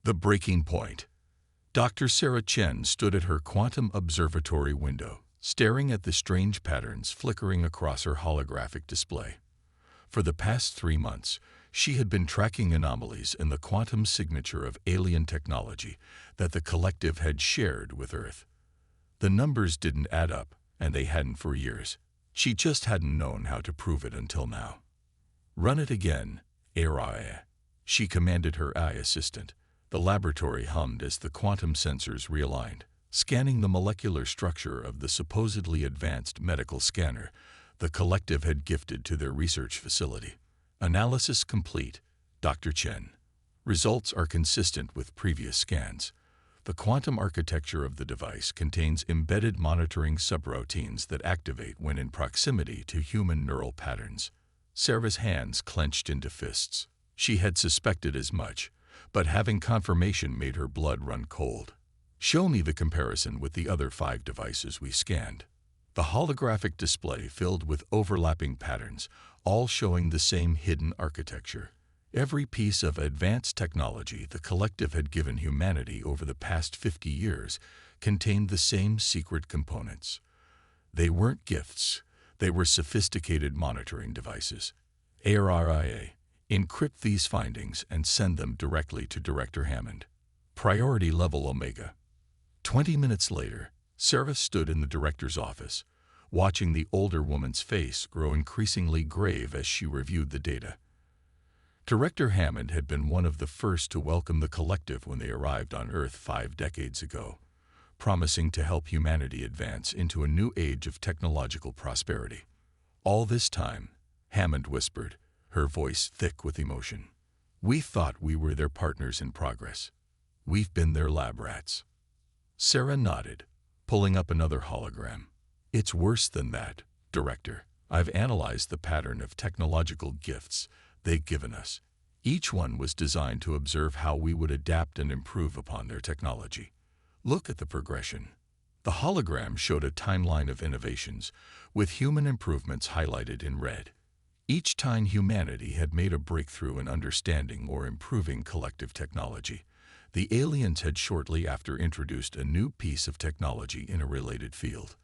The breaking point. Dr. Sarah Chen stood at her quantum observatory window, staring at the strange patterns flickering across her holographic display. For the past 3 months, she had been tracking anomalies in the quantum signature of alien technology that the collective had shared with Earth. The numbers didn't add up, and they hadn't for years. She just hadn't known how to prove it until now. "Run it again, HFY," she commanded her AI assistant. The laboratory hummed as the quantum sensors realigned, scanning the molecular structure of the supposedly advanced medical scanner the collective had gifted to their research facility. "Analysis complete, Dr. Chen. Results are consistent with previous scans. The quantum architecture of the device contains embedded monitoring subroutines that activate when in proximity to human neural patterns." Sarah's hands clenched into fists. She had suspected as much, but having confirmation made her blood run cold. "Show me the comparison with the other 5 devices we scanned." The holographic display filled with overlapping patterns, all showing the same hidden architecture. Every piece of advanced technology the collective had given humanity over the past 50 years contained the same secret components. They weren't gifts, they were sophisticated monitoring devices. HFY, encrypt these findings and send them directly to Director Hammond. Priority level Omega. 20 minutes later, Sarah stood in the director's office, watching the older woman's face grow increasingly grave as she reviewed the data. Director Hammond had been one of the first to welcome the collective when they arrived on Earth 5 decades ago, promising to help humanity advance into a new age of technological prosperity. All this time, Hammond whispered, her voice thick with emotion, "We thought we were their partners in progress. We've been their lab rats." Sarah nodded, pulling up another hologram. "It's worse than that, Director. I've analyzed the pattern of technological gifts they've given us. Each one was designed to observe how we would adapt and improve upon their technology. Look at the progression." The hologram showed a timeline of innovations, with human improvements highlighted in red. Each time humanity had made a breakthrough in understanding or improving collective technology, the aliens had shortly after introduced a new piece of technology in a related field.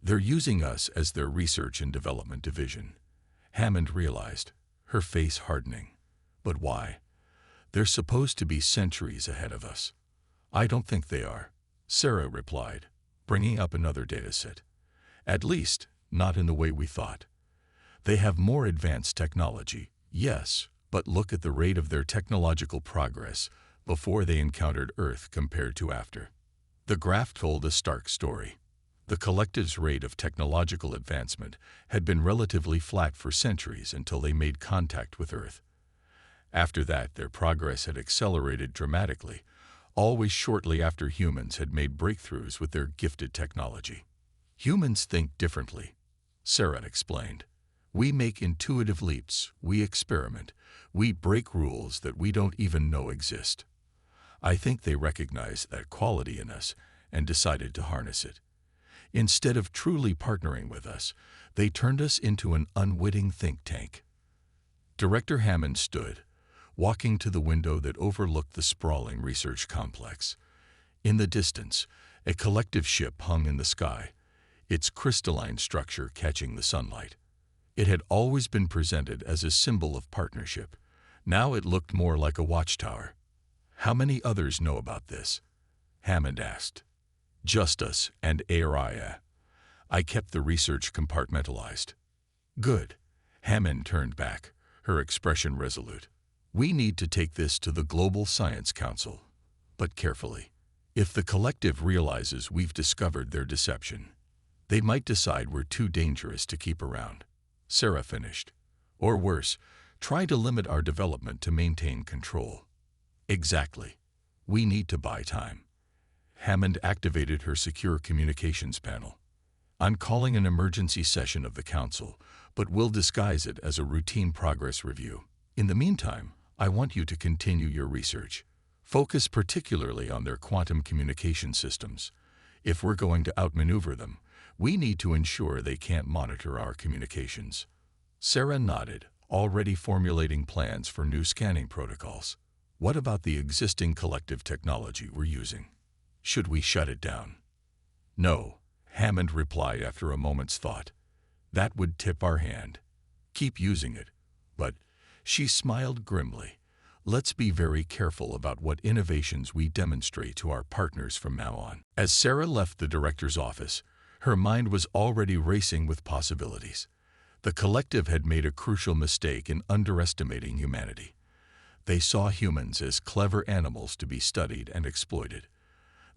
"They're using us as their research and development division," Hammond realized, her face hardening. "But why? They're supposed to be centuries ahead of us." "I don't think they are," Sarah replied, bringing up another dataset. "At least, not in the way we thought. They have more advanced technology, yes, but look at the rate of their technological progress before they encountered Earth compared to after." The graph told a stark story. The collective's rate of technological advancement had been relatively flat for centuries until they made contact with Earth. After that, their progress had accelerated dramatically, always shortly after humans had made breakthroughs with their gifted technology. "Humans think differently," Sarah explained. "We make intuitive leaps, we experiment, we break rules that we don't even know exist. I think they recognized that quality in us and decided to harness it. Instead of truly partnering with us, they turned us into an unwitting think tank." Director Hammond stood, walking to the window that overlooked the sprawling research complex. In the distance, a collective ship hung in the sky, its crystalline structure catching the sunlight. It had always been presented as a symbol of partnership. Now it looked more like a watchtower. "How many others know about this?" Hammond asked. "Just us and HFY. I kept the research compartmentalized." "Good." Hammond turned back, her expression resolute. "We need to take this to the Global Science Council, but carefully. If the collective realizes we've discovered their deception, they might decide we're too dangerous to keep around." Sarah finished. "Or worse, try to limit our development to maintain control." "Exactly. We need to buy time." Hammond activated her secure communications panel. "I'm calling an emergency session of the Council, but we'll disguise it as a routine progress review. In the meantime, I want you to continue your research. Focus particularly on their quantum communication systems. If we're going to outmaneuver them, we need to ensure they can't monitor our communications." Sarah nodded, already formulating plans for new scanning protocols. What about the existing collective technology we're using? Should we shut it down? No, Hammond replied after a moment's thought. That would tip our hand. Keep using it. But, she smiled grimly, let's be very careful about what innovations we demonstrate to our partners from now on. As Sarah left the director's office, her mind was already racing with possibilities. The collective had made a crucial mistake in underestimating humanity. They saw humans as clever animals to be studied and exploited.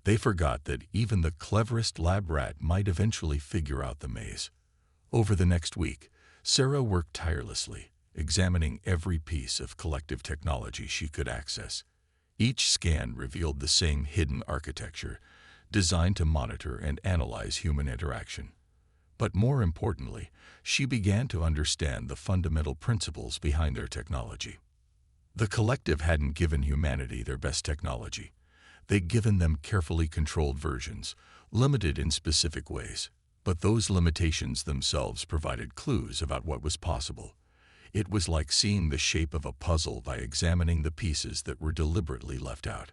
They forgot that even the cleverest lab rat might eventually figure out the maze. Over the next week, Sarah worked tirelessly, examining every piece of collective technology she could access. Each scan revealed the same hidden architecture, designed to monitor and analyze human interaction. But more importantly, she began to understand the fundamental principles behind their technology. The collective hadn't given humanity their best technology. They'd given them carefully controlled versions, limited in specific ways. But those limitations themselves provided clues about what was possible. It was like seeing the shape of a puzzle by examining the pieces that were deliberately left out.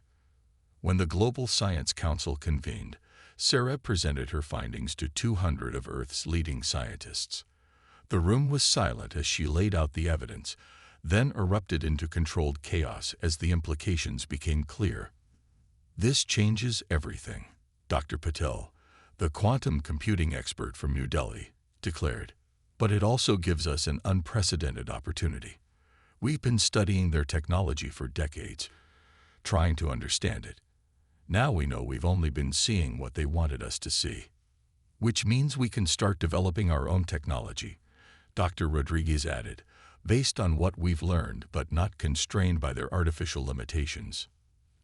When the Global Science Council convened, Sarah presented her findings to 200 of Earth's leading scientists. The room was silent as she laid out the evidence, then erupted into controlled chaos as the implications became clear. This changes everything, Dr. Patel, the quantum computing expert from New Delhi, declared. But it also gives us an unprecedented opportunity. We've been studying their technology for decades, trying to understand it. Now we know we've only been seeing what they wanted us to see. Which means we can start developing our own technology, Dr. Rodriguez added, based on what we've learned but not constrained by their artificial limitations.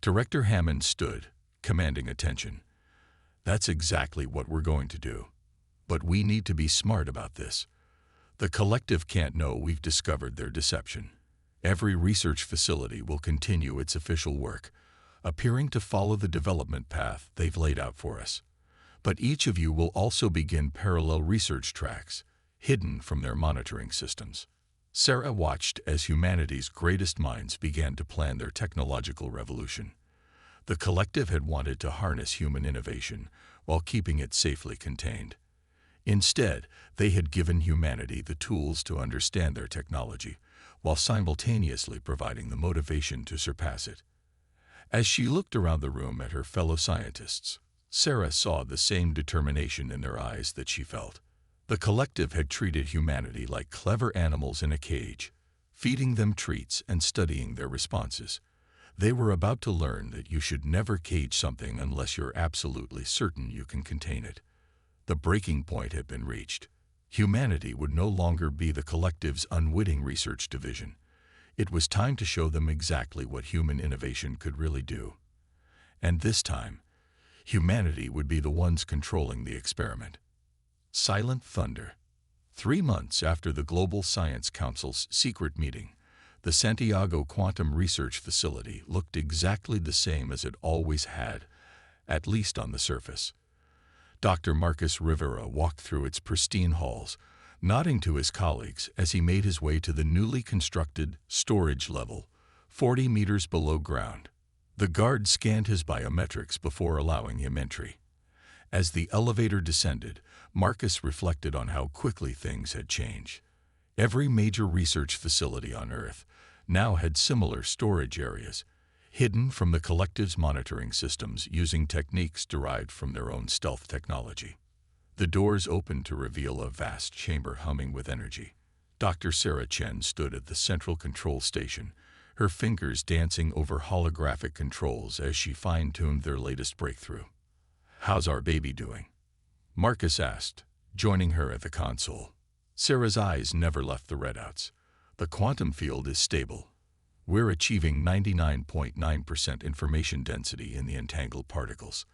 Director Hammond stood, commanding attention. That's exactly what we're going to do. But we need to be smart about this. The collective can't know we've discovered their deception. Every research facility will continue its official work, appearing to follow the development path they've laid out for us. But each of you will also begin parallel research tracks, hidden from their monitoring systems. Sarah watched as humanity's greatest minds began to plan their technological revolution. The collective had wanted to harness human innovation while keeping it safely contained. Instead, they had given humanity the tools to understand their technology, while simultaneously providing the motivation to surpass it. As she looked around the room at her fellow scientists, Sarah saw the same determination in their eyes that she felt. The collective had treated humanity like clever animals in a cage, feeding them treats and studying their responses. They were about to learn that you should never cage something unless you're absolutely certain you can contain it. The breaking point had been reached. Humanity would no longer be the collective's unwitting research division. It was time to show them exactly what human innovation could really do. And this time, humanity would be the ones controlling the experiment. Silent thunder. 3 months after the Global Science Council's secret meeting, the Santiago Quantum Research Facility looked exactly the same as it always had, at least on the surface. Dr. Marcus Rivera walked through its pristine halls, nodding to his colleagues as he made his way to the newly constructed storage level, 40 meters below ground. The guard scanned his biometrics before allowing him entry. As the elevator descended, Marcus reflected on how quickly things had changed. Every major research facility on Earth now had similar storage areas, hidden from the collective's monitoring systems using techniques derived from their own stealth technology. The doors opened to reveal a vast chamber humming with energy. Dr. Sarah Chen stood at the central control station, her fingers dancing over holographic controls as she fine-tuned their latest breakthrough. "How's our baby doing?" Marcus asked, joining her at the console. Sarah's eyes never left the readouts. "The quantum field is stable. We're achieving 99.9% information density in the entangled particles.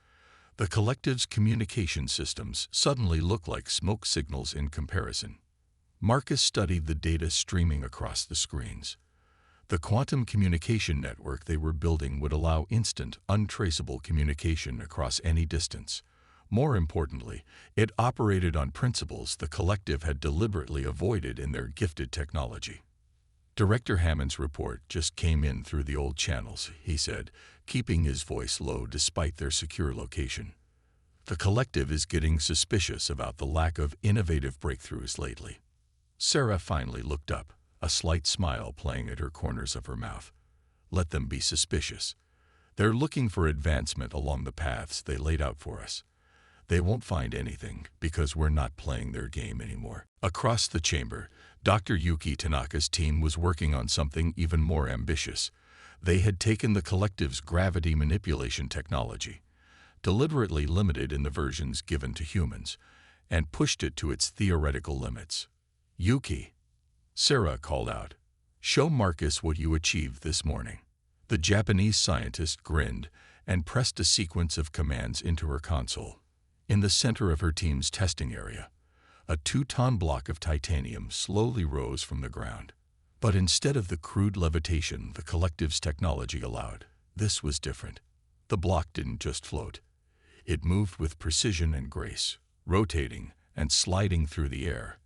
The collective's communication systems suddenly look like smoke signals in comparison." Marcus studied the data streaming across the screens. The quantum communication network they were building would allow instant, untraceable communication across any distance. More importantly, it operated on principles the collective had deliberately avoided in their gifted technology. Director Hammond's report just came in through the old channels, he said, keeping his voice low despite their secure location. The collective is getting suspicious about the lack of innovative breakthroughs lately. Sarah finally looked up, a slight smile playing at her corners of her mouth. Let them be suspicious. They're looking for advancement along the paths they laid out for us. They won't find anything because we're not playing their game anymore. Across the chamber, Dr. Yuki Tanaka's team was working on something even more ambitious. They had taken the collective's gravity manipulation technology, deliberately limited in the versions given to humans, and pushed it to its theoretical limits. Yuki, Sarah called out, show Marcus what you achieved this morning. The Japanese scientist grinned and pressed a sequence of commands into her console. In the center of her team's testing area, a 2-ton block of titanium slowly rose from the ground. But instead of the crude levitation the collective's technology allowed, this was different. The block didn't just float. It moved with precision and grace, rotating and sliding through the air,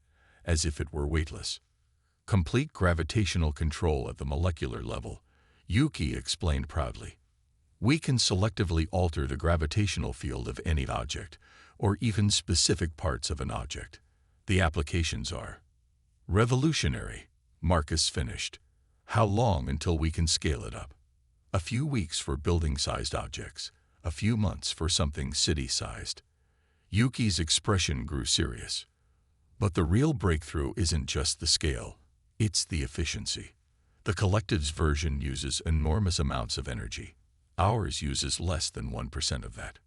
as if it were weightless. Complete gravitational control at the molecular level, Yuki explained proudly. We can selectively alter the gravitational field of any object, or even specific parts of an object. The applications are revolutionary, Marcus finished. How long until we can scale it up? A few weeks for building-sized objects, a few months for something city-sized. Yuki's expression grew serious. But the real breakthrough isn't just the scale, it's the efficiency. The collective's version uses enormous amounts of energy. Ours uses less than 1% of that.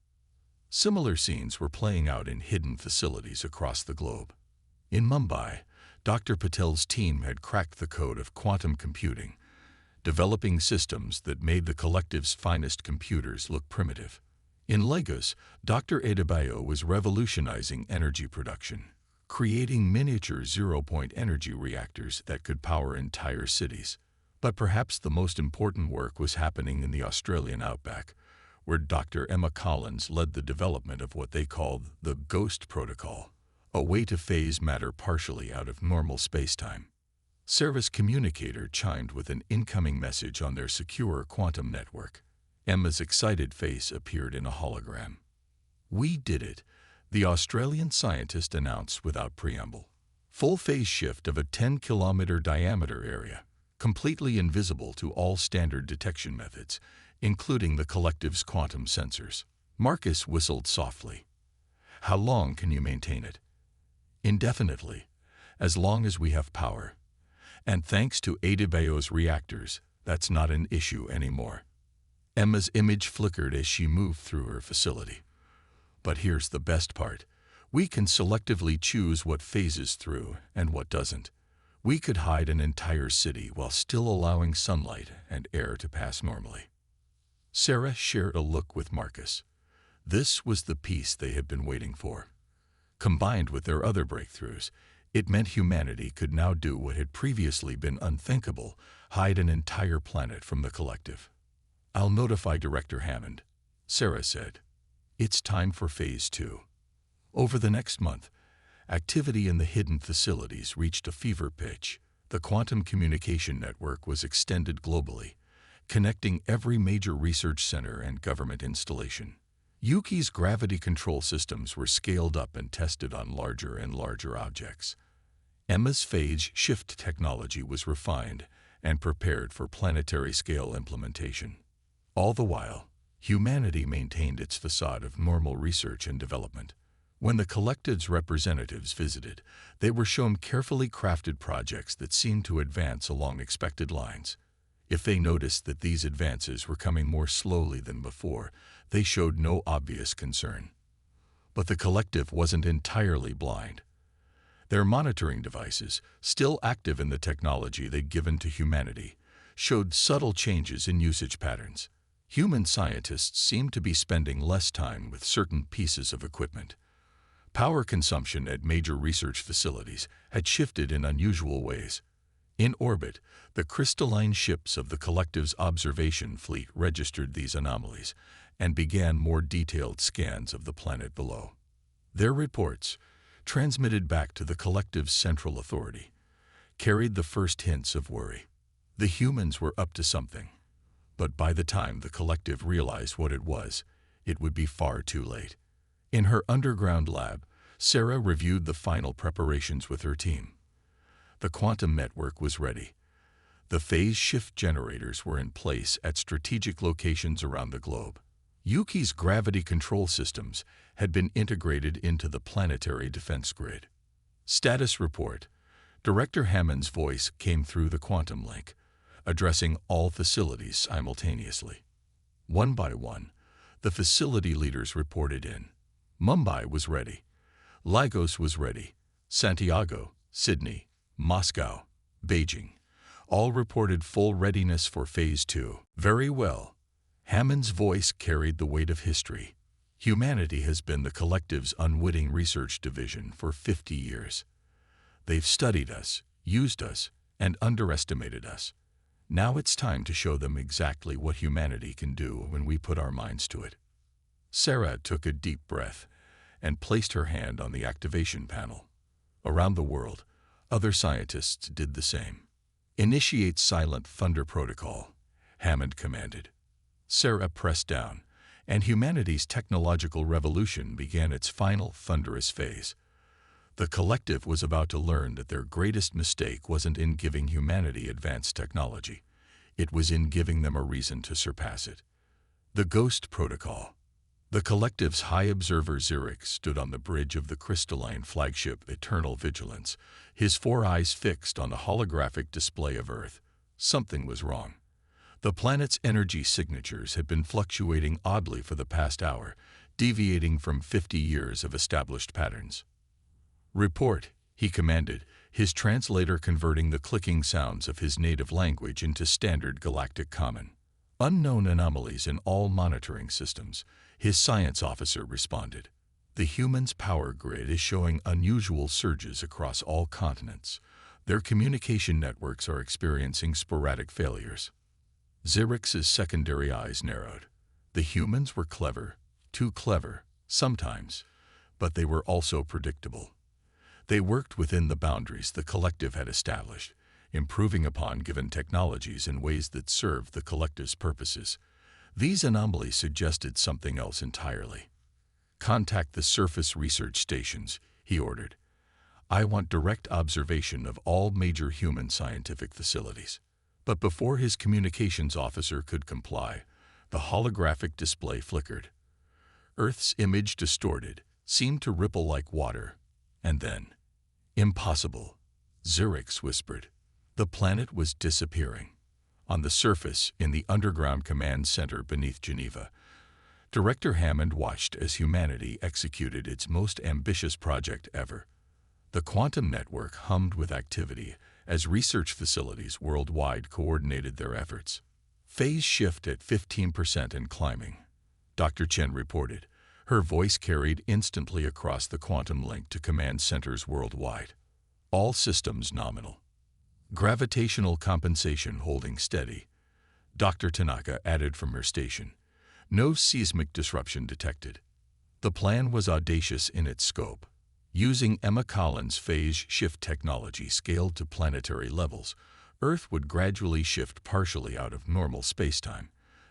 Similar scenes were playing out in hidden facilities across the globe. In Mumbai, Dr. Patel's team had cracked the code of quantum computing, developing systems that made the collective's finest computers look primitive. In Lagos, Dr. Adebayo was revolutionizing energy production, creating miniature zero-point energy reactors that could power entire cities. But perhaps the most important work was happening in the Australian outback, where Dr. Emma Collins led the development of what they called the Ghost Protocol, a way to phase matter partially out of normal spacetime. Sarah's communicator chimed with an incoming message on their secure quantum network. Emma's excited face appeared in a hologram. We did it, the Australian scientist announced without preamble. Full phase shift of a 10-kilometer diameter area, completely invisible to all standard detection methods, including the collective's quantum sensors. Marcus whistled softly. How long can you maintain it? Indefinitely, as long as we have power. And thanks to Adebayo's reactors, that's not an issue anymore. Emma's image flickered as she moved through her facility. But here's the best part. We can selectively choose what phases through and what doesn't. We could hide an entire city while still allowing sunlight and air to pass normally. Sarah shared a look with Marcus. This was the piece they had been waiting for. Combined with their other breakthroughs, it meant humanity could now do what had previously been unthinkable, hide an entire planet from the collective. I'll notify Director Hammond, Sarah said. It's time for Phase 2. Over the next month, activity in the hidden facilities reached a fever pitch. The quantum communication network was extended globally, connecting every major research center and government installation. Yuki's gravity control systems were scaled up and tested on larger and larger objects. Emma's phase shift technology was refined and prepared for planetary-scale implementation. All the while, humanity maintained its facade of normal research and development. When the collective's representatives visited, they were shown carefully crafted projects that seemed to advance along expected lines. If they noticed that these advances were coming more slowly than before, they showed no obvious concern. But the collective wasn't entirely blind. Their monitoring devices, still active in the technology they'd given to humanity, showed subtle changes in usage patterns. Human scientists seemed to be spending less time with certain pieces of equipment. Power consumption at major research facilities had shifted in unusual ways. In orbit, the crystalline ships of the collective's observation fleet registered these anomalies and began more detailed scans of the planet below. Their reports, transmitted back to the collective's central authority, carried the first hints of worry. The humans were up to something, but by the time the collective realized what it would be far too late. In her underground lab, Sarah reviewed the final preparations with her team. The quantum network was ready. The phase shift generators were in place at strategic locations around the globe. Yuki's gravity control systems had been integrated into the planetary defense grid. Status report. Director Hammond's voice came through the quantum link, addressing all facilities simultaneously. One by one, the facility leaders reported in. Mumbai was ready. Lagos was ready. Santiago, Sydney, Moscow, Beijing, all reported full readiness for Phase 2. Very well. Hammond's voice carried the weight of history. Humanity has been the collective's unwitting research division for 50 years. They've studied us, used us, and underestimated us. Now it's time to show them exactly what humanity can do when we put our minds to it. Sarah took a deep breath and placed her hand on the activation panel. Around the world, other scientists did the same. Initiate Silent Thunder Protocol, Hammond commanded. Sarah pressed down, and humanity's technological revolution began its final thunderous phase. The collective was about to learn that their greatest mistake wasn't in giving humanity advanced technology. It was in giving them a reason to surpass it. The Ghost Protocol. The collective's high observer Zurich stood on the bridge of the crystalline flagship Eternal Vigilance, his 4 eyes fixed on the holographic display of Earth. Something was wrong. The planet's energy signatures had been fluctuating oddly for the past hour, deviating from 50 years of established patterns. Report, he commanded, his translator converting the clicking sounds of his native language into standard Galactic common. Unknown anomalies in all monitoring systems, his science officer responded. The humans' power grid is showing unusual surges across all continents. Their communication networks are experiencing sporadic failures. Zurich's secondary eyes narrowed. The humans were clever, too clever, sometimes, but they were also predictable. They worked within the boundaries the collective had established, improving upon given technologies in ways that served the collective's purposes. These anomalies suggested something else entirely. Contact the surface research stations, he ordered. I want direct observation of all major human scientific facilities. But before his communications officer could comply, the holographic display flickered. Earth's image distorted, seemed to ripple like water, and then, impossible, Zurich's whispered. The planet was disappearing. On the surface, in the underground command center beneath Geneva, Director Hammond watched as humanity executed its most ambitious project ever. The quantum network hummed with activity as research facilities worldwide coordinated their efforts. Phase shift at 15% and climbing, Dr. Chen reported. Her voice carried instantly across the quantum link to command centers worldwide. All systems nominal. Gravitational compensation holding steady, Dr. Tanaka added from her station. No seismic disruption detected. The plan was audacious in its scope. Using Emma Collins' phase shift technology scaled to planetary levels, Earth would gradually shift partially out of normal spacetime,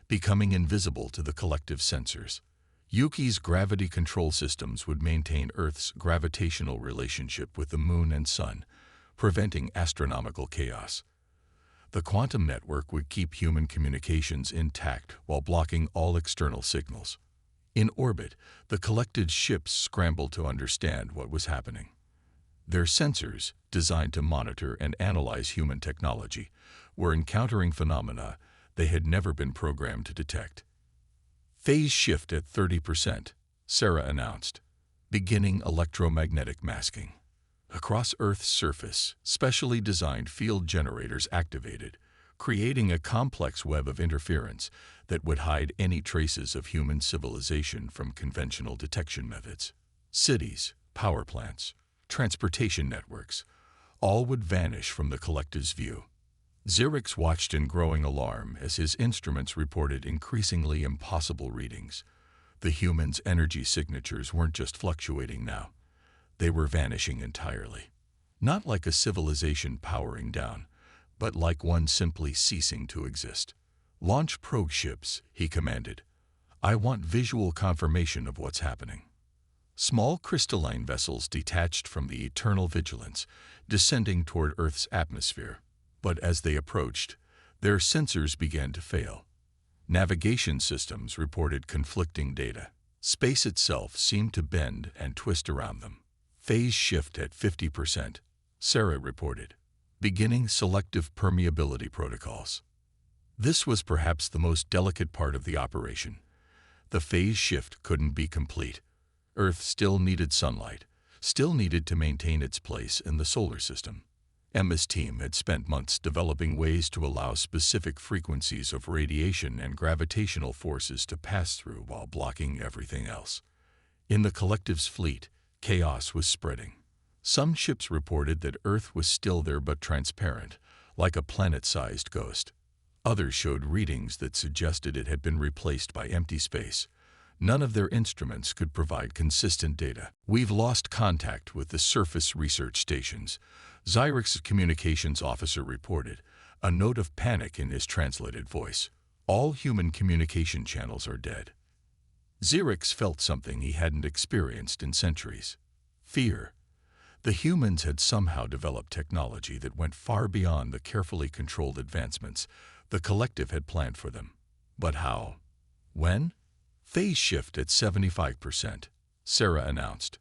becoming invisible to the collective sensors. Yuki's gravity control systems would maintain Earth's gravitational relationship with the Moon and Sun, preventing astronomical chaos. The quantum network would keep human communications intact while blocking all external signals. In orbit, the collected ships scrambled to understand what was happening. Their sensors, designed to monitor and analyze human technology, were encountering phenomena they had never been programmed to detect. Phase shift at 30%, Sarah announced, beginning electromagnetic masking. Across Earth's surface, specially designed field generators activated, creating a complex web of interference that would hide any traces of human civilization from conventional detection methods. Cities, power plants, transportation networks, all would vanish from the collective's view. Zurich watched in growing alarm as his instruments reported increasingly impossible readings. The humans' energy signatures weren't just fluctuating now. They were vanishing entirely. Not like a civilization powering down, but like one simply ceasing to exist. "Launch probe ships," he commanded. "I want visual confirmation of what's happening." Small crystalline vessels detached from the eternal vigilance, descending toward Earth's atmosphere. But as they approached, their sensors began to fail. Navigation systems reported conflicting data. Space itself seemed to bend and twist around them. "Phase shift at 50%, Sarah reported. "Beginning selective permeability protocols." This was perhaps the most delicate part of the operation. The phase shift couldn't be complete. Earth still needed sunlight, still needed to maintain its place in the solar system. Emma's team had spent months developing ways to allow specific frequencies of radiation and gravitational forces to pass through while blocking everything else. In the collective's fleet, chaos was spreading. Some ships reported that Earth was still there but transparent, like a planet-sized ghost. Others showed readings that suggested it had been replaced by empty space. None of their instruments could provide consistent data. "We've lost contact with the surface research stations," Zyric's communications officer reported, a note of panic in his translated voice. "All human communication channels are dead." Zyrix felt something he hadn't experienced in centuries: fear. The humans had somehow developed technology that went far beyond the carefully controlled advancements the collective had planned for them. But how? When? "Phase shift at 75%, Sarah announced.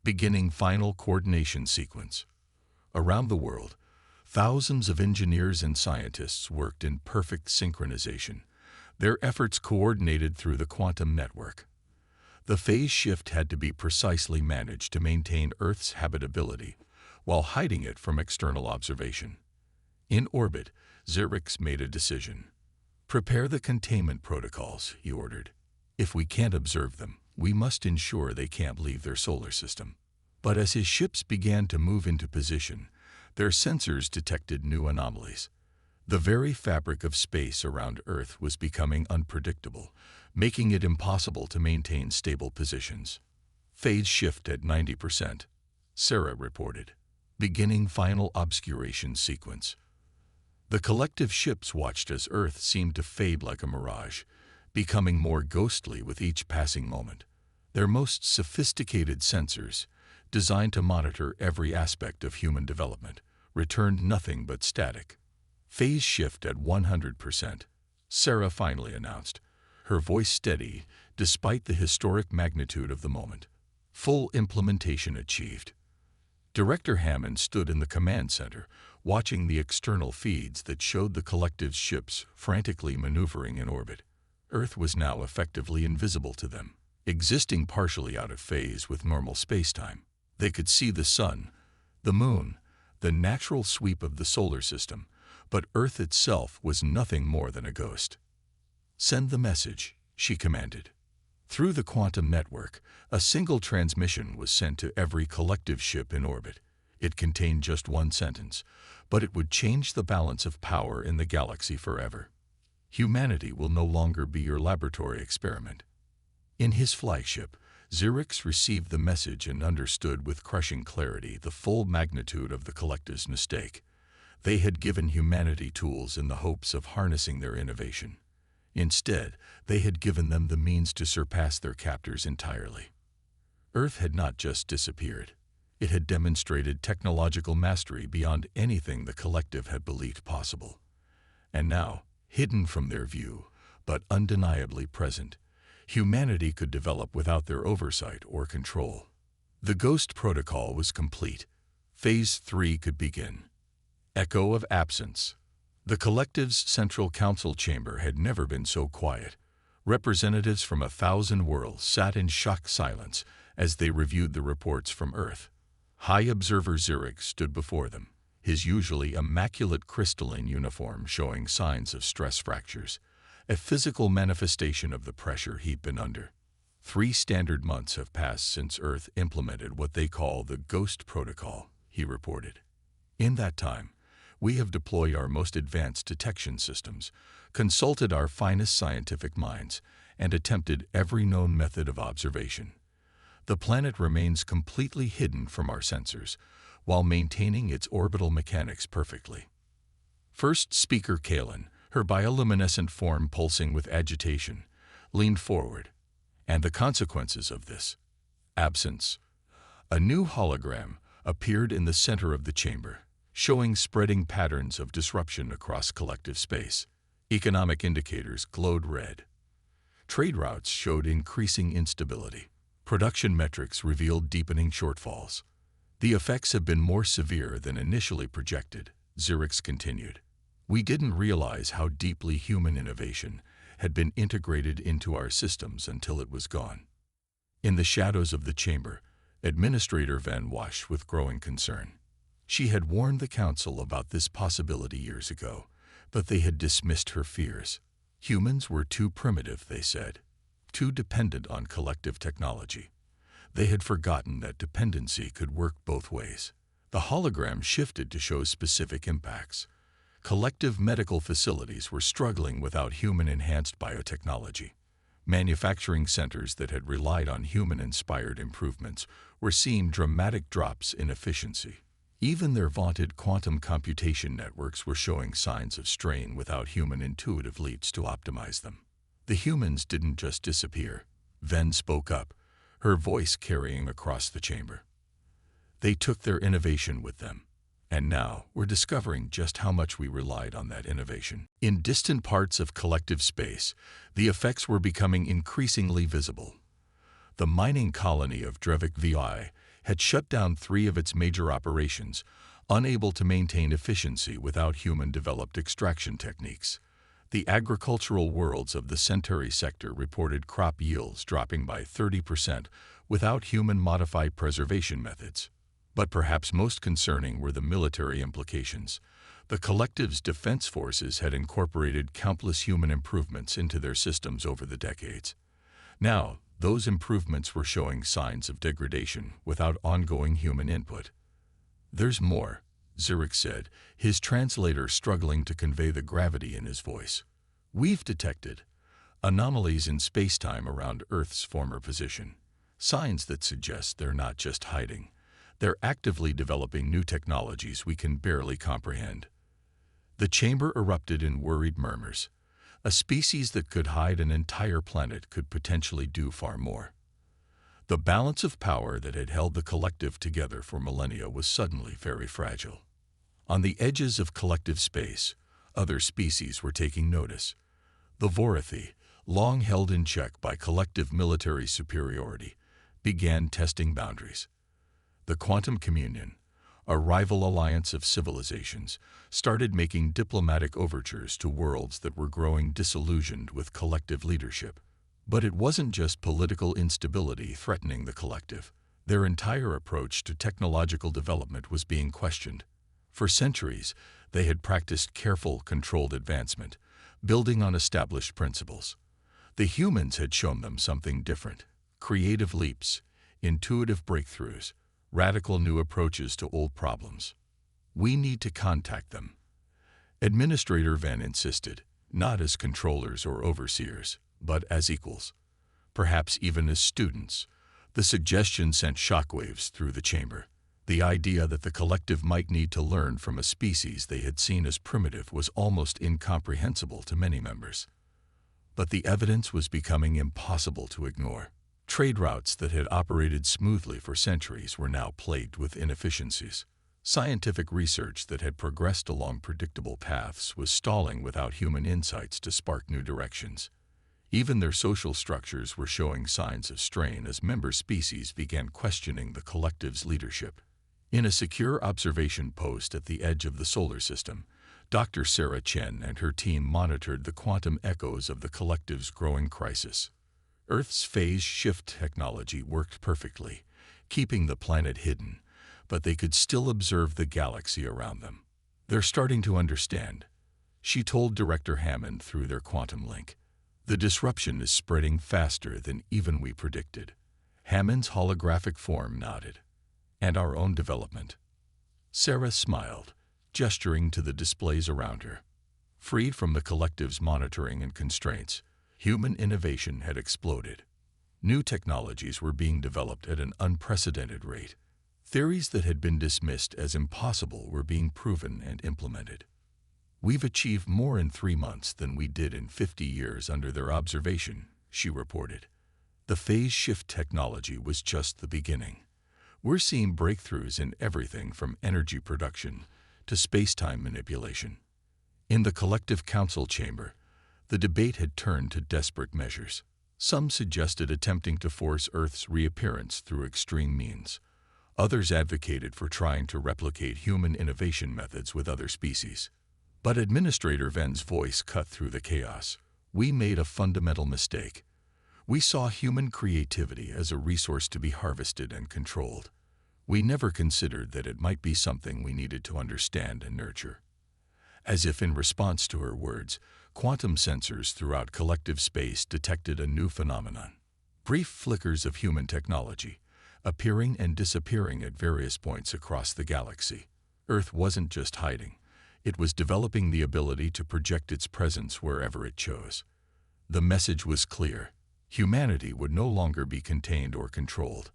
"Beginning final coordination sequence." Around the world, thousands of engineers and scientists worked in perfect synchronization, their efforts coordinated through the quantum network. The phase shift had to be precisely managed to maintain Earth's habitability, while hiding it from external observation. In orbit, Zyrix made a decision. "Prepare the containment protocols," he ordered. "If we can't observe them, we must ensure they can't leave their solar system." But as his ships began to move into position, their sensors detected new anomalies. The very fabric of space around Earth was becoming unpredictable, making it impossible to maintain stable positions. "Phase shift at 90%, Sarah reported. "Beginning final obscuration sequence." The collective ships watched as Earth seemed to fade like a mirage, becoming more ghostly with each passing moment. Their most sophisticated sensors, designed to monitor every aspect of human development, returned nothing but static. "Phase shift at 100%, Sarah finally announced, her voice steady despite the historic magnitude of the moment. "Full implementation achieved." Director Hammond stood in the command center, watching the external feeds that showed the collective's ships frantically maneuvering in orbit. Earth was now effectively invisible to them, existing partially out of phase with normal spacetime. They could see the sun, the moon, the natural sweep of the solar system, but Earth itself was nothing more than a ghost. "Send the message," she commanded. Through the quantum network, a single transmission was sent to every collective ship in orbit. It contained just one sentence, but it would change the balance of power in the galaxy forever. "Humanity will no longer be your laboratory experiment." In his flagship, Zyrix received the message and understood with crushing clarity the full magnitude of the collective's mistake. They had given humanity tools in the hopes of harnessing their innovation. Instead, they had given them the means to surpass their captors entirely. Earth had not just disappeared. It had demonstrated technological mastery beyond anything the collective had believed possible. And now, hidden from their view, but undeniably present, humanity could develop without their oversight or control. The Ghost Protocol was complete. Phase 3 could begin. Echo of absence. The collective's central council chamber had never been so quiet. Representatives from 1,000 worlds sat in shocked silence as they reviewed the reports from Earth. High Observer Zyrix stood before them, his usually immaculate crystalline uniform showing signs of stress fractures, a physical manifestation of the pressure he'd been under. 3 standard months have passed since Earth implemented what they call the Ghost Protocol, he reported. In that time, we have deployed our most advanced detection systems, consulted our finest scientific minds, and attempted every known method of observation. The planet remains completely hidden from our sensors, while maintaining its orbital mechanics perfectly. First speaker Kalen, her bioluminescent form pulsing with agitation, leaned forward. And the consequences of this absence. A new hologram appeared in the center of the chamber, showing spreading patterns of disruption across collective space. Economic indicators glowed red. Trade routes showed increasing instability. Production metrics revealed deepening shortfalls. The effects have been more severe than initially projected, Xerix continued. We didn't realize how deeply human innovation had been integrated into our systems until it was gone. In the shadows of the chamber, Administrator Van Wash with growing concern. She had warned the council about this possibility years ago, but they had dismissed her fears. Humans were too primitive, they said, too dependent on collective technology. They had forgotten that dependency could work both ways. The hologram shifted to show specific impacts. Collective medical facilities were struggling without human-enhanced biotechnology. Manufacturing centers that had relied on human-inspired improvements were seeing dramatic drops in efficiency. Even their vaunted quantum computation networks were showing signs of strain without human intuitive leaps to optimize them. The humans didn't just disappear. Ven spoke up, her voice carrying across the chamber. They took their innovation with them. And now we're discovering just how much we relied on that innovation. In distant parts of collective space, the effects were becoming increasingly visible. The mining colony of Drevik VI had shut down 3 of its major operations, unable to maintain efficiency without human-developed extraction techniques. The agricultural worlds of the Centauri sector reported crop yields dropping by 30% without human-modified preservation methods. But perhaps most concerning were the military implications. The collective's defense forces had incorporated countless human improvements into their systems over the decades. Now, those improvements were showing signs of degradation without ongoing human input. "There's more," Xerix said, his translator struggling to convey the gravity in his voice. "We've detected anomalies in space-time around Earth's former position, signs that suggest they're not just hiding. They're actively developing new technologies we can barely comprehend." The chamber erupted in worried murmurs. A species that could hide an entire planet could potentially do far more. The balance of power that had held the collective together for millennia was suddenly very fragile. On the edges of collective space, other species were taking notice. The Vorathi, long held in check by collective military superiority, began testing boundaries. The Quantum Communion, a rival alliance of civilizations, started making diplomatic overtures to worlds that were growing disillusioned with collective leadership. But it wasn't just political instability threatening the collective. Their entire approach to technological development was being questioned. For centuries, they had practiced careful, controlled advancement, building on established principles. The humans had shown them something different: creative leaps, intuitive breakthroughs, radical new approaches to old problems. "We need to contact them," Administrator Van insisted, not as controllers or overseers, but as equals, perhaps even as students. The suggestion sent shockwaves through the chamber. The idea that the collective might need to learn from a species they had seen as primitive was almost incomprehensible to many members. But the evidence was becoming impossible to ignore. Trade routes that had operated smoothly for centuries were now plagued with inefficiencies. Scientific research that had progressed along predictable paths was stalling without human insights to spark new directions. Even their social structures were showing signs of strain as member species began questioning the collective's leadership. In a secure observation post at the edge of the solar system, Dr. Sarah Chen and her team monitored the quantum echoes of the collective's growing crisis. Earth's phase shift technology worked perfectly, keeping the planet hidden, but they could still observe the galaxy around them. "They're starting to understand," she told Director Hammond through their quantum link. "The disruption is spreading faster than even we predicted." Hammond's holographic form nodded. "And our own development." Sarah smiled, gesturing to the displays around her. Freed from the collective's monitoring and constraints, human innovation had exploded. New technologies were being developed at an unprecedented rate. Theories that had been dismissed as impossible were being proven and implemented. "We've achieved more in 3 months than we did in 50 years under their observation," she reported. The phase shift technology was just the beginning. We're seeing breakthroughs in everything from energy production to space-time manipulation. In the collective council chamber, the debate had turned to desperate measures. Some suggested attempting to force Earth's reappearance through extreme means. Others advocated for trying to replicate human innovation methods with other species. But Administrator Ven's voice cut through the chaos. "We made a fundamental mistake. We saw human creativity as a resource to be harvested and controlled. We never considered that it might be something we needed to understand and nurture." As if in response to her words, quantum sensors throughout collective space detected a new phenomenon. Brief flickers of human technology, appearing and disappearing at various points across the galaxy. Earth wasn't just hiding. It was developing the ability to project its presence wherever it chose. The message was clear. Humanity would no longer be contained or controlled.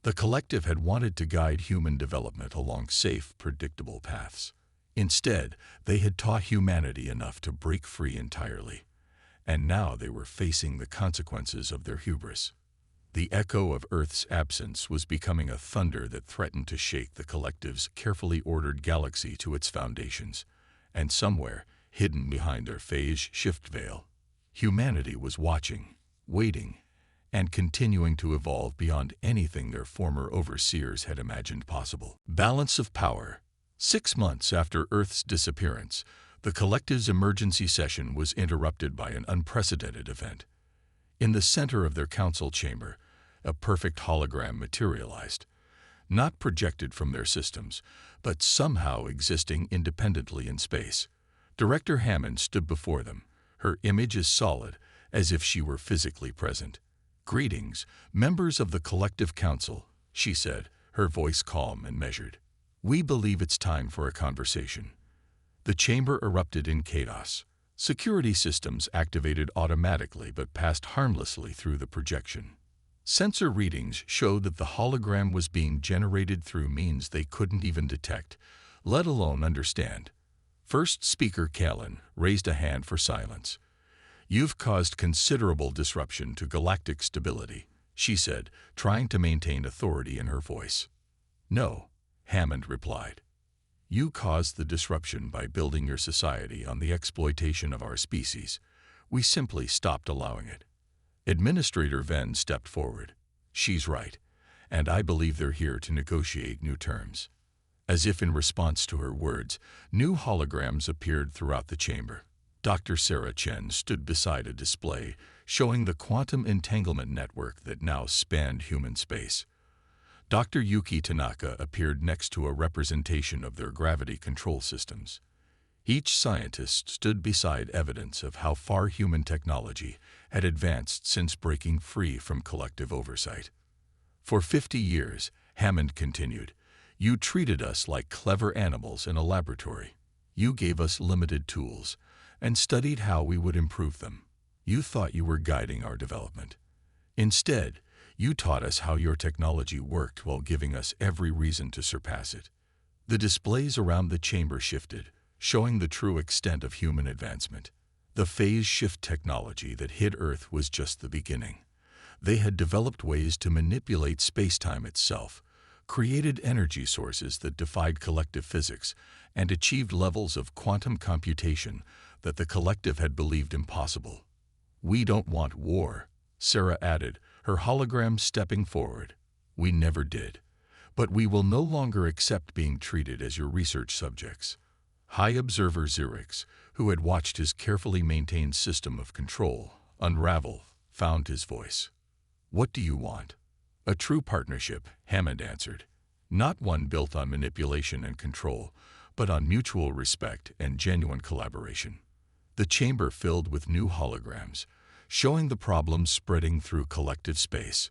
The collective had wanted to guide human development along safe, predictable paths. Instead, they had taught humanity enough to break free entirely. And now they were facing the consequences of their hubris. The echo of Earth's absence was becoming a thunder that threatened to shake the collective's carefully ordered galaxy to its foundations. And somewhere, hidden behind their phase shift veil, humanity was watching, waiting, and continuing to evolve beyond anything their former overseers had imagined possible. Balance of power. 6 months after Earth's disappearance, the collective's emergency session was interrupted by an unprecedented event. In the center of their council chamber, a perfect hologram materialized, not projected from their systems, but somehow existing independently in space. Director Hammond stood before them, her image as solid as if she were physically present. "Greetings, members of the Collective Council," she said, her voice calm and measured. "We believe it's time for a conversation." The chamber erupted in chaos. Security systems activated automatically but passed harmlessly through the projection. Sensor readings showed that the hologram was being generated through means they couldn't even detect, let alone understand. First speaker Callan raised a hand for silence. "You've caused considerable disruption to galactic stability," she said, trying to maintain authority in her voice. "No," Hammond replied. "You caused the disruption by building your society on the exploitation of our species. We simply stopped allowing it." Administrator Ven stepped forward. "She's right, and I believe they're here to negotiate new terms." As if in response to her words, new holograms appeared throughout the chamber. Dr. Sarah Chen stood beside a display showing the quantum entanglement network that now spanned human space. Dr. Yuki Tanaka appeared next to a representation of their gravity control systems. Each scientist stood beside evidence of how far human technology had advanced since breaking free from collective oversight. "For 50 years, Hammond continued, you treated us like clever animals in a laboratory. You gave us limited tools and studied how we would improve them. You thought you were guiding our development. Instead, you taught us how your technology worked while giving us every reason to surpass it." The displays around the chamber shifted, showing the true extent of human advancement. The phase shift technology that hid Earth was just the beginning. They had developed ways to manipulate space-time itself, created energy sources that defied collective physics, and achieved levels of quantum computation that the collective had believed impossible. "We don't want war," Sarah added, her hologram stepping forward. "We never did. But we will no longer accept being treated as your research subjects." High Observer Xerix, who had watched his carefully maintained system of control unravel, found his voice. "What do you want?" "A true partnership," Hammond answered. "Not one built on manipulation and control, but on mutual respect and genuine collaboration." The chamber filled with new holograms, showing the problems spreading through collective space.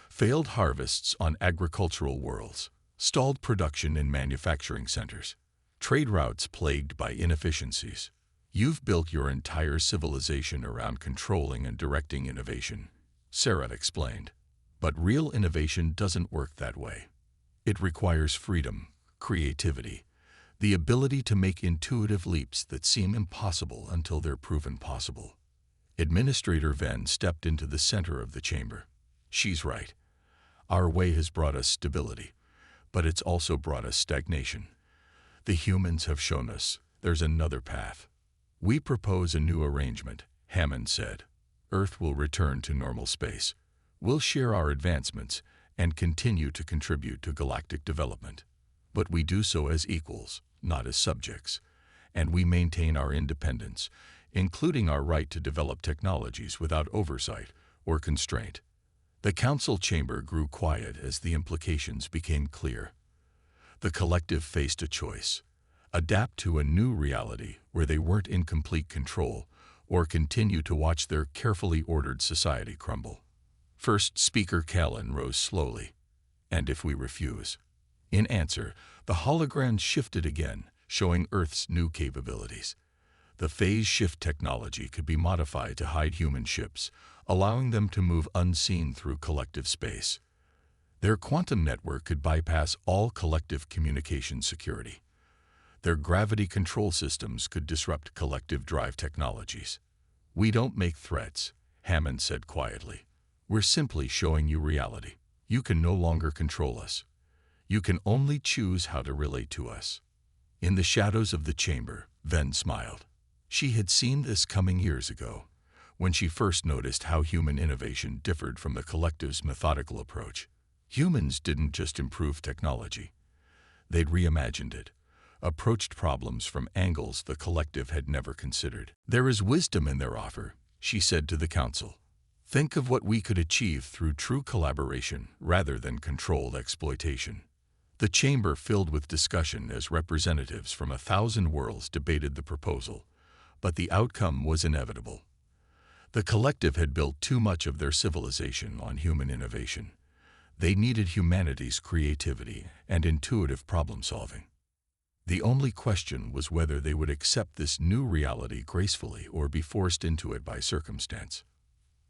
Failed harvests on agricultural worlds, stalled production in manufacturing centers, trade routes plagued by inefficiencies. "You've built your entire civilization around controlling and directing innovation," Sarah explained. "But real innovation doesn't work that way. It requires freedom, creativity, the ability to make intuitive leaps that seem impossible until they're proven possible. Administrator Venn stepped into the center of the chamber. She's right. Our way has brought us stability, but it's also brought us stagnation. The humans have shown us there's another path. We propose a new arrangement, Hammond said. Earth will return to normal space. We'll share our advancements and continue to contribute to galactic development. But we do so as equals, not as subjects. And we maintain our independence, including our right to develop technologies without oversight or constraint. The council chamber grew quiet as the implications became clear. The collective faced a choice: adapt to a new reality where they weren't in complete control, or continue to watch their carefully ordered society crumble. First Speaker Callan rose slowly. And if we refuse? In answer, the hologram shifted again, showing Earth's new capabilities. The phase shift technology could be modified to hide human ships, allowing them to move unseen through collective space. Their quantum network could bypass all collective communication security. Their gravity control systems could disrupt collective drive technologies. We don't make threats, Hammond said quietly. We're simply showing you reality. You can no longer control us. You can only choose how to relate to us. In the shadows of the chamber, Venn smiled. She had seen this coming years ago, when she first noticed how human innovation differed from the collective's methodical approach. Humans didn't just improve technology. They'd reimagined it, approached problems from angles the collective had never considered. There is wisdom in their offer, she said to the council. Think of what we could achieve through true collaboration rather than controlled exploitation. The chamber filled with discussion as representatives from 1,000 worlds debated the proposal, but the outcome was inevitable. The collective had built too much of their civilization on human innovation. They needed humanity's creativity and intuitive problem-solving. The only question was whether they would accept this new reality gracefully or be forced into it by circumstance.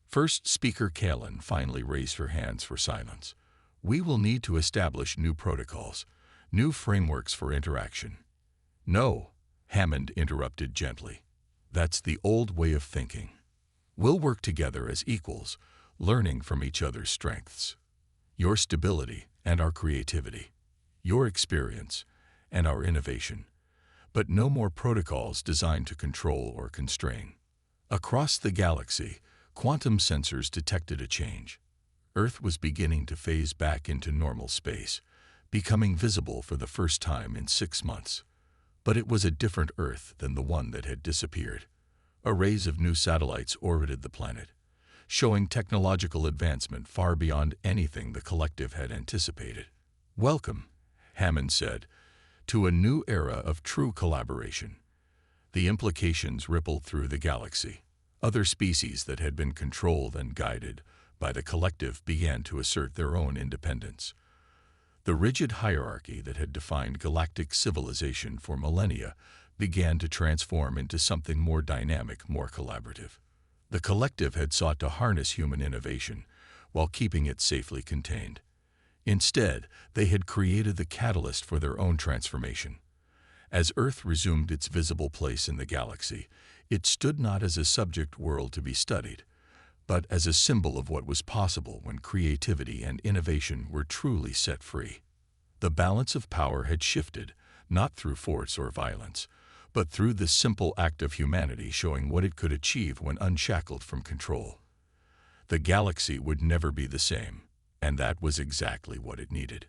First Speaker Callan finally raised her hands for silence. We will need to establish new protocols, new frameworks for interaction. No, Hammond interrupted gently. That's the old way of thinking. We'll work together as equals, learning from each other's strengths. Your stability and our creativity. Your experience and our innovation. But no more protocols designed to control or constrain. Across the galaxy, quantum sensors detected a change. Earth was beginning to phase back into normal space, becoming visible for the first time in 6 months. But it was a different Earth than the one that had disappeared. Arrays of new satellites orbited the planet, showing technological advancement far beyond anything the collective had anticipated. Welcome, Hammond said, to a new era of true collaboration. The implications rippled through the galaxy. Other species that had been controlled and guided by the collective began to assert their own independence. The rigid hierarchy that had defined galactic civilization for millennia began to transform into something more dynamic, more collaborative. The collective had sought to harness human innovation while keeping it safely contained. Instead, they had created the catalyst for their own transformation. As Earth resumed its visible place in the galaxy, it stood not as a subject world to be studied, but as a symbol of what was possible when creativity and innovation were truly set free. The balance of power had shifted, not through force or violence, but through the simple act of humanity showing what it could achieve when unshackled from control. The galaxy would never be the same, and that was exactly what it needed.